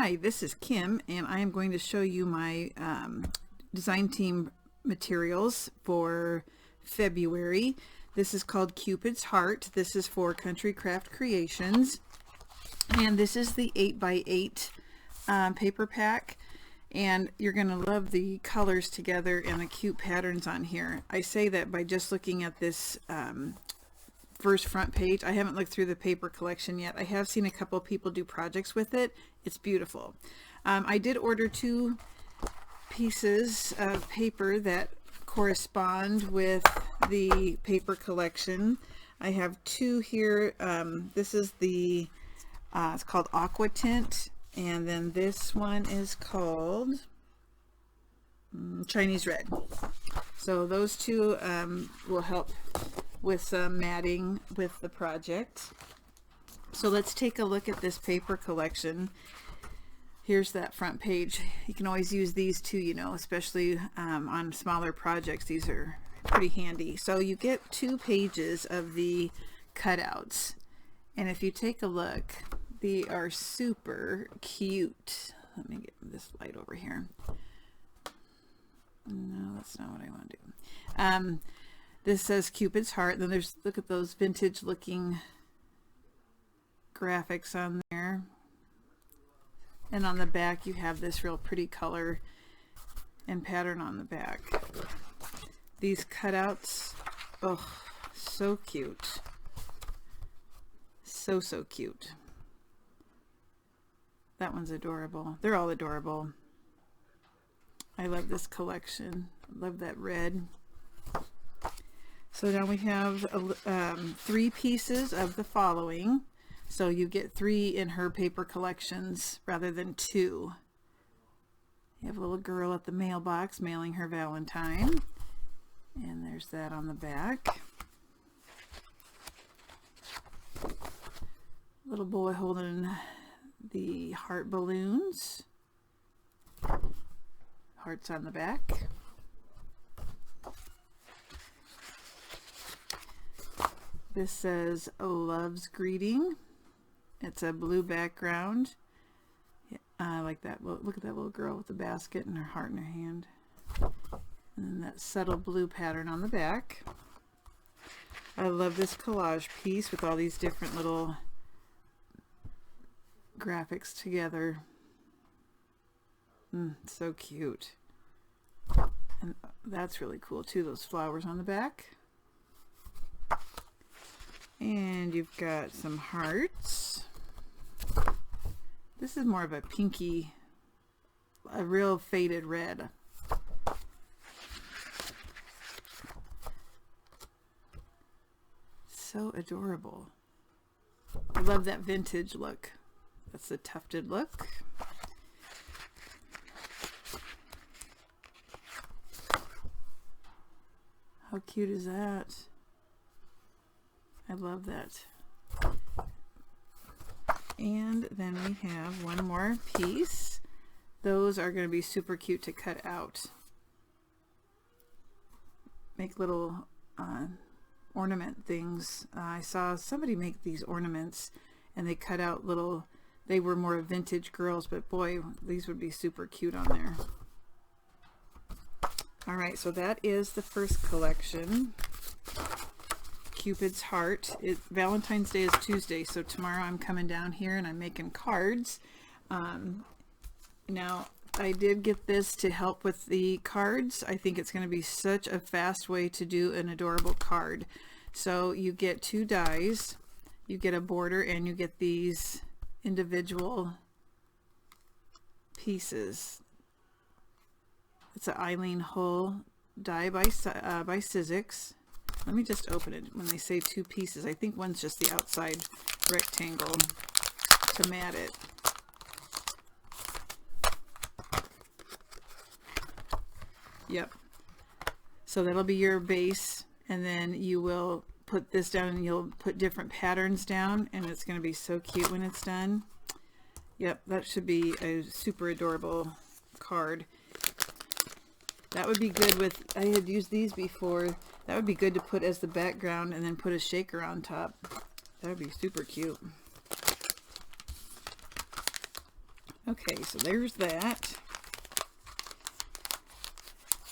Hi, this is Kim, and I am going to show you my design team materials for February. This is called Cupid's Heart. This is for Country Craft Creations, and this is the 8x8 paper pack, and you're going to love the colors together and the cute patterns on here. I say that by just looking at this first front page. I haven't looked through the paper collection yet. I have seen a couple people do projects with it. It's beautiful. I did order 2 pieces of paper that correspond with the paper collection. I have 2 here. This is the it's called Aqua Tint, and then this one is called Chinese Red. So those 2 will help with some matting with the project. So let's take a look at this paper collection. Here's that front page. You can always use these too, you know, especially on smaller projects. These are pretty handy. So you get 2 pages of the cutouts, and if you take a look, they are super cute. Let me get this light over here. No, that's not what I want to do. This says Cupid's Heart. Then there's, look at those vintage looking graphics on there. And on the back you have this real pretty color and pattern on the back. These cutouts, oh, so cute. So cute. That one's adorable. They're all adorable. I love this collection. I love that red. So now we have 3 pieces of the following. So you get 3 in her paper collections rather than 2. You have a little girl at the mailbox mailing her Valentine. And there's that on the back. Little boy holding the heart balloons. Hearts on the back. This says Love's Greeting. It's a blue background. I like that. Look at that little girl with the basket and her heart in her hand. And then that subtle blue pattern on the back. I love this collage piece with all these different little graphics together. So cute. And that's really cool too, those flowers on the back. And you've got some hearts. This is more of a pinky, a real faded red. So adorable. I love that vintage look. That's the tufted look. How cute is that? I love that. And then we have one more piece. Those are going to be super cute to cut out. Make little ornament things. I saw somebody make these ornaments and they cut out little, they were more vintage girls, but boy, these would be super cute on there. Alright, so that is the first collection. Cupid's Heart. Valentine's Day is Tuesday, so tomorrow I'm coming down here and I'm making cards. Now I did get this to help with the cards. I think it's going to be such a fast way to do an adorable card. So you get 2 dies, you get a border, and you get these individual pieces. It's an Eileen Hull die by Sizzix. Let me just open it. When they say 2 pieces, I think one's just the outside rectangle to mat it. Yep. So that'll be your base, and then you will put this down and you'll put different patterns down, and it's going to be so cute when it's done. Yep, that should be a super adorable card. That would be good with, I had used these before. That would be good to put as the background and then put a shaker on top. That would be super cute. Okay, so there's that.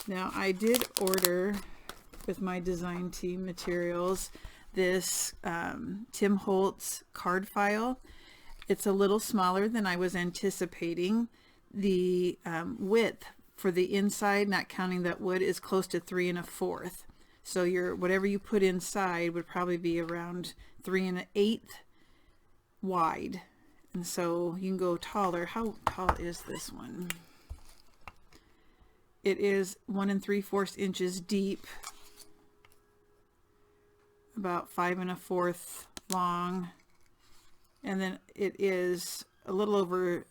Now I did order with my design team materials this Tim Holtz card file. It's a little smaller than I was anticipating. The width for the inside, not counting that wood, is close to 3 1/4. So your whatever you put inside would probably be around 3 1/8 wide. And so you can go taller. How tall is this one? It is 1 3/4 inches deep, about 5 1/4 long, and then it is a little over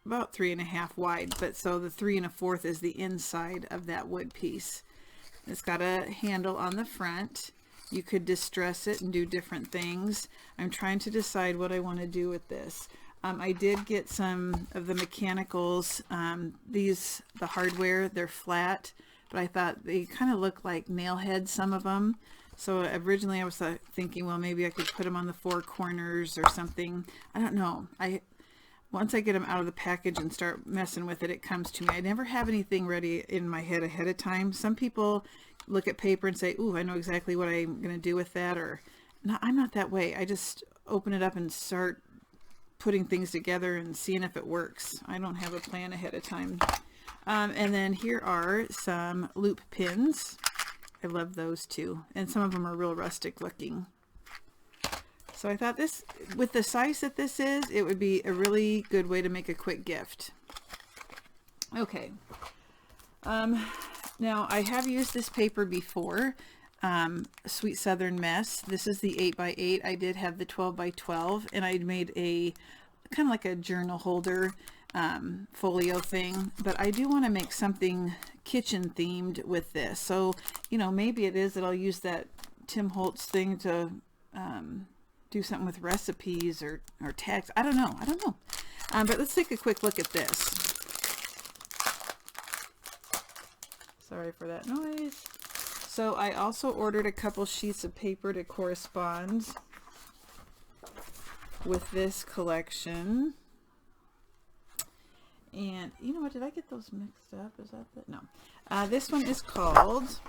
about 3 1/2 wide. But so the 3 1/4 is the inside of that wood piece. It's got a handle on the front. You could distress it and do different things. I'm trying to decide what I want to do with this. I did get some of the mechanicals. The hardware, they're flat, but I thought they kind of look like nail heads, some of them. So originally I was thinking, well, maybe I could put them on the 4 corners or something. I don't know. Once I get them out of the package and start messing with it, it comes to me. I never have anything ready in my head ahead of time. Some people look at paper and say, ooh, I know exactly what I'm going to do with that. Or no, I'm not that way. I just open it up and start putting things together and seeing if it works. I don't have a plan ahead of time. And then here are some loop pins. I love those too. And some of them are real rustic looking. So I thought this, with the size that this is, it would be a really good way to make a quick gift. Okay. Now I have used this paper before, Sweet Southern Mess. This is the 8x8. I did have the 12x12, and I made a kind of like a journal holder folio thing, but I do want to make something kitchen themed with this. So, you know, maybe it is that I'll use that Tim Holtz thing to do something with recipes or tags. I don't know. But let's take a quick look at this. Sorry for that noise. So I also ordered a couple sheets of paper to correspond with this collection. And you know what, did I get those mixed up? Is that the, no. This one is called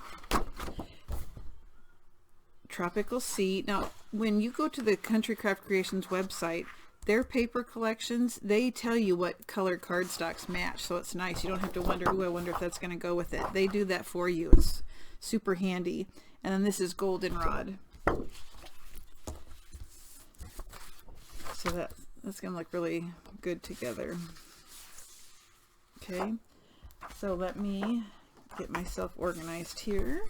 Tropical Sea. Now, when you go to the Country Craft Creations website, their paper collections, they tell you what color cardstocks match, so it's nice. You don't have to wonder, ooh, I wonder if that's going to go with it. They do that for you. It's super handy. And then this is goldenrod. So that's going to look really good together. Okay, so let me get myself organized here.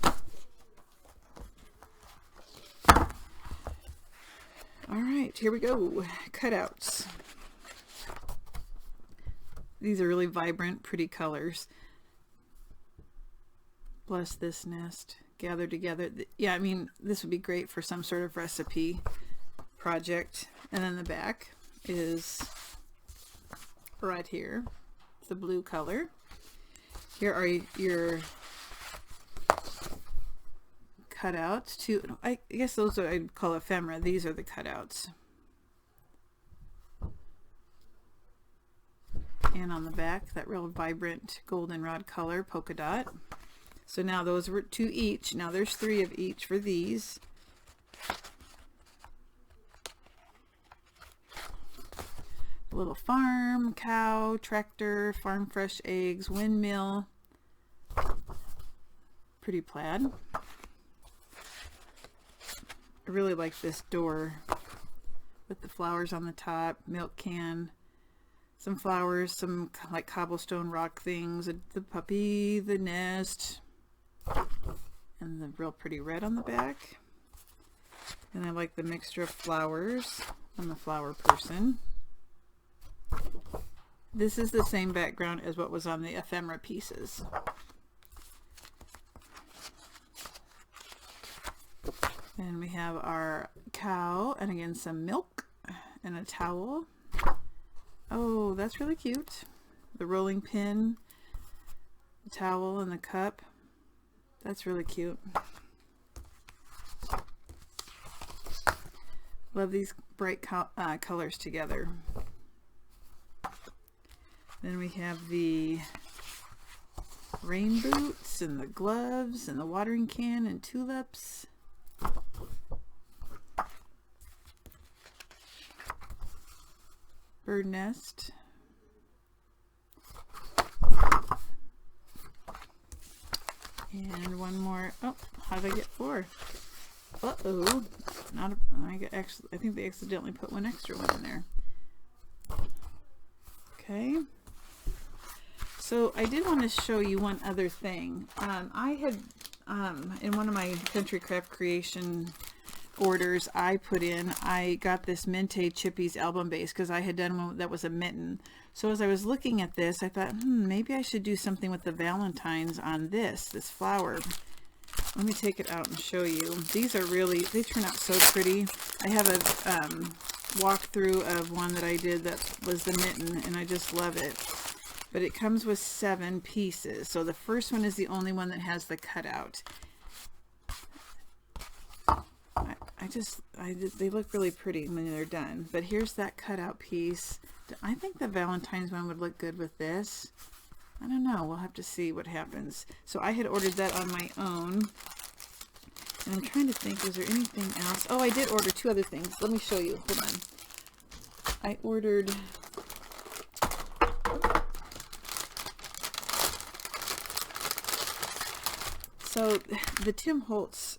All right, here we go. Cutouts. These are really vibrant, pretty colors. Bless this nest. Gather together. Yeah, I mean, this would be great for some sort of recipe project. And then the back is right here. It's the blue color. Here are your cutouts too. I guess those are, I'd call ephemera. These are the cutouts. And on the back, that real vibrant goldenrod color, polka dot. So now those were 2 each. Now there's 3 of each for these. A little farm, cow, tractor, farm fresh eggs, windmill. Pretty plaid. I really like this door with the flowers on the top, milk can, some flowers, some like cobblestone rock things, the puppy, the nest, and the real pretty red on the back. And I like the mixture of flowers on the flower person. This is the same background as what was on the ephemera pieces. And we have our cow, and again some milk and a towel. Oh, that's really cute. The rolling pin, the towel, and the cup. That's really cute. Love these bright colors together. Then we have the rain boots and the gloves and the watering can and tulips. Bird nest. And one more. Oh, how did I get 4? Uh-oh. Not a, I think they accidentally put one extra one in there. Okay. So I did want to show you one other thing. I had, in one of my Country Craft Creation orders I got this Mente Chippies album base because I had done one that was a mitten. So as I was looking at this, I thought, maybe I should do something with the Valentines on this flower. Let me take it out and show you. These are really, they turn out so pretty. I have a walkthrough of one that I did that was the mitten, and I just love it. But it comes with 7 pieces. So the first one is the only one that has the cutout. They look really pretty when they're done. But here's that cutout piece. I think the Valentine's one would look good with this. I don't know. We'll have to see what happens. So I had ordered that on my own. And I'm trying to think, was there anything else? Oh, I did order 2 other things. Let me show you. Hold on. I ordered... So the Tim Holtz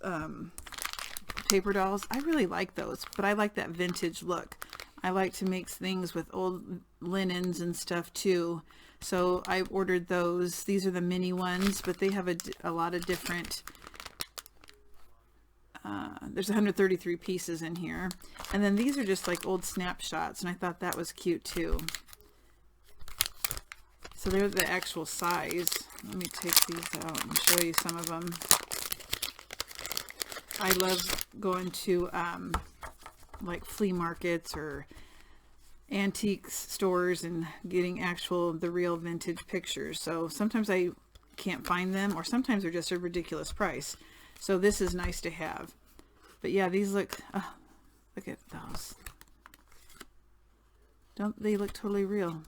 paper dolls, I really like those, but I like that vintage look. I like to make things with old linens and stuff too. So I ordered those. These are the mini ones, but they have a lot of different, there's 133 pieces in here. And then these are just like old snapshots, and I thought that was cute too. So they're the actual size. Let me take these out and show you some of them. I love going to like flea markets or antique stores and getting the real vintage pictures. So sometimes I can't find them, or sometimes they're just a ridiculous price. So this is nice to have. But yeah, these look, look at those. Don't they look totally real?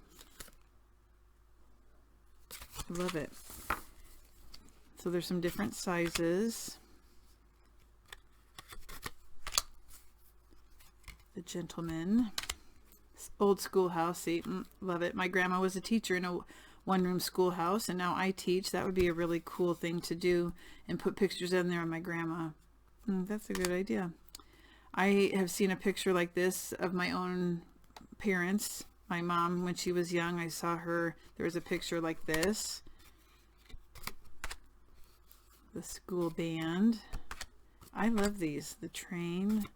I love it. So there's some different sizes. The gentleman. Old schoolhouse seat. Love it. My grandma was a teacher in a one-room schoolhouse, and now I teach. That would be a really cool thing to do, and put pictures in there of my grandma. That's a good idea. I have seen a picture like this of my own parents. My mom, when she was young, I saw her. There was a picture like this. The school band. I love these. The train.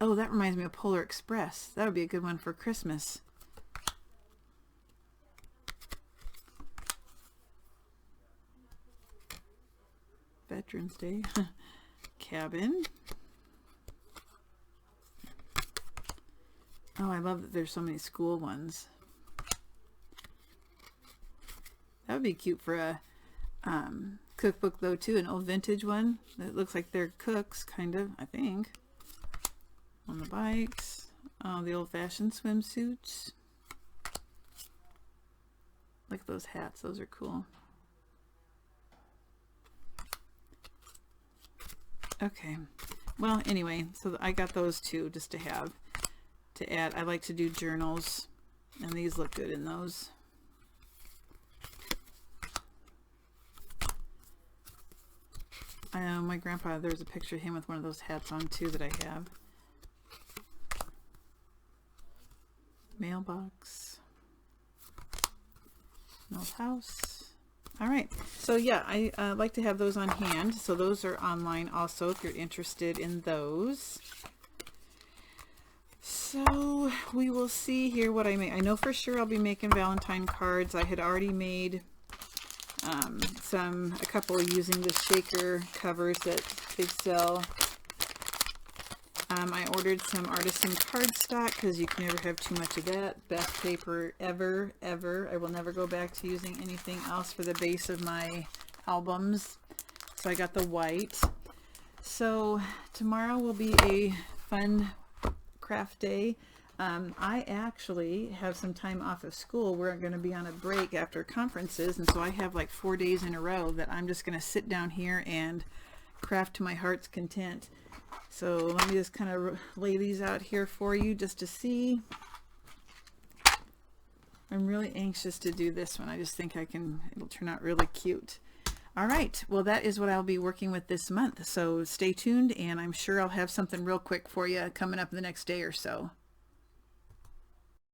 Oh, that reminds me of Polar Express. That would be a good one for Christmas. Veterans Day. Cabin. Oh, I love that there's so many school ones. That would be cute for a cookbook though too, an old vintage one that looks like they're cooks, kind of, I think. On the bikes. Oh, the old-fashioned swimsuits. Look at those hats, those are cool. Okay, well anyway, so I got those 2 just to have to add. I like to do journals, and these look good in those. I know my grandpa, there's a picture of him with one of those hats on too that I have. Mailbox. An old house. All right, so yeah, I like to have those on hand. So those are online also if you're interested in those. So we will see here what I make. I know for sure I'll be making Valentine cards. I had already made a couple using the shaker covers that they sell. I ordered some artisan cardstock because you can never have too much of that. Best paper ever, ever. I will never go back to using anything else for the base of my albums. So I got the white. So tomorrow will be a fun craft day. I actually have some time off of school. We're going to be on a break after conferences, and so I have like 4 days in a row that I'm just going to sit down here and craft to my heart's content. So let me just kind of lay these out here for you just to see. I'm really anxious to do this one. I just think it'll turn out really cute. All right, well, that is what I'll be working with this month. So stay tuned, and I'm sure I'll have something real quick for you coming up the next day or so.